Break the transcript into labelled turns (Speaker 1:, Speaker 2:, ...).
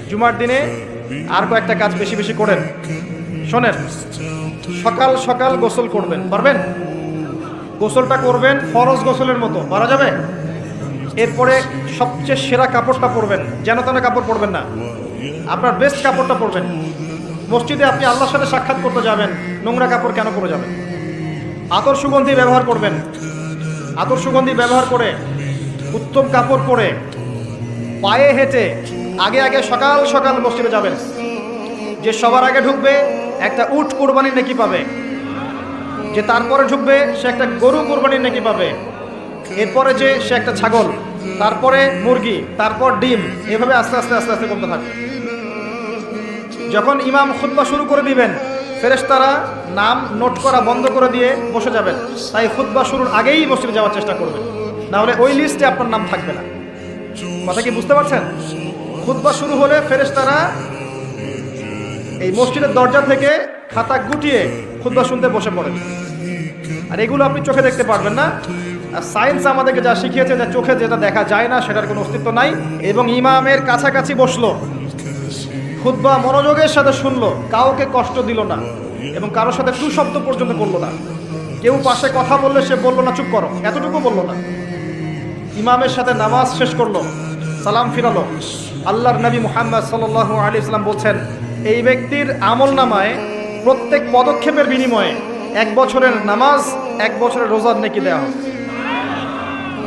Speaker 1: জুমার দিনে আর কয়েকটা কাজ বেশি বেশি করেন। শোনেন, সকাল সকাল গোসল করবেন, পারবেন? গোসলটা করবেন ফরজ গোসলের মতো, পারা যাবে? এরপরে সবচেয়ে সেরা কাপড়টা পরবেন, যেন তেন কাপড় পরবেন না, আপনার বেস্ট কাপড়টা পরবেন। মসজিদে আপনি আল্লাহর সাথে সাক্ষাৎ করতে যাবেন, নোংরা কাপড় কেন পরে যাবেন? আতর সুগন্ধি ব্যবহার করবেন, আতর সুগন্ধি ব্যবহার করে উত্তম কাপড় পরে পায়ে হেঁটে আগে আগে সকাল সকাল মসজিদে যাবেন। যে সবার আগে ঢুকবে একটা উট কোরবানির নেকি পাবে, যে তারপরে ঢুকবে সে একটা গরু কোরবানির নেকি পাবে, এরপরে যে সে একটা ছাগল, তারপরে মুরগি, তারপর ডিম, এভাবে আস্তে আস্তে আস্তে আস্তে কমতে থাকবে। যখন ইমাম খুতবা শুরু করে দিবেন, ফেরেশতারা নাম নোট করা বন্ধ করে দিয়ে বসে যাবেন। তাই খুতবা শুরুর আগেই মসজিদে যাওয়ার চেষ্টা করবেন, না হলে ওই লিস্টে আপনার নাম থাকবে না। কথা কি বুঝতে পারছেন? খুতবা শুরু হলে ফেরেশতারা এই মসজিদের দরজা থেকে খাতা গুটিয়ে খুতবা শুনতে বসে পড়েন। আর এগুলো আপনি চোখে দেখতে পারবেন না। আর সায়েন্স আমাদেরকে যা শিখিয়েছে যে চোখে যেটা দেখা যায় না সেটার কোনো অস্তিত্ব নাই। এবং ইমামের কাছাকাছি বসলো, খুতবা মনোযোগের সাথে শুনলো, কাউকে কষ্ট দিল না এবং কারোর সাথে টু শব্দ পর্যন্ত করলো না। কেউ পাশে কথা বললে সে বললো না চুপ করো, এতটুকু বললো না। ইমামের সাথে নামাজ শেষ করলো, সালাম ফিরালো। আল্লাহর নবী মুহাম্মদ সাল্লাল্লাহু আলাইহি ওয়াসাল্লাম বলছেন, এই ব্যক্তির আমল নামায় প্রত্যেক পদক্ষেপের বিনিময়ে 1 বছরের নামাজ, 1 বছরের রোজার নেকি দেওয়া হবে।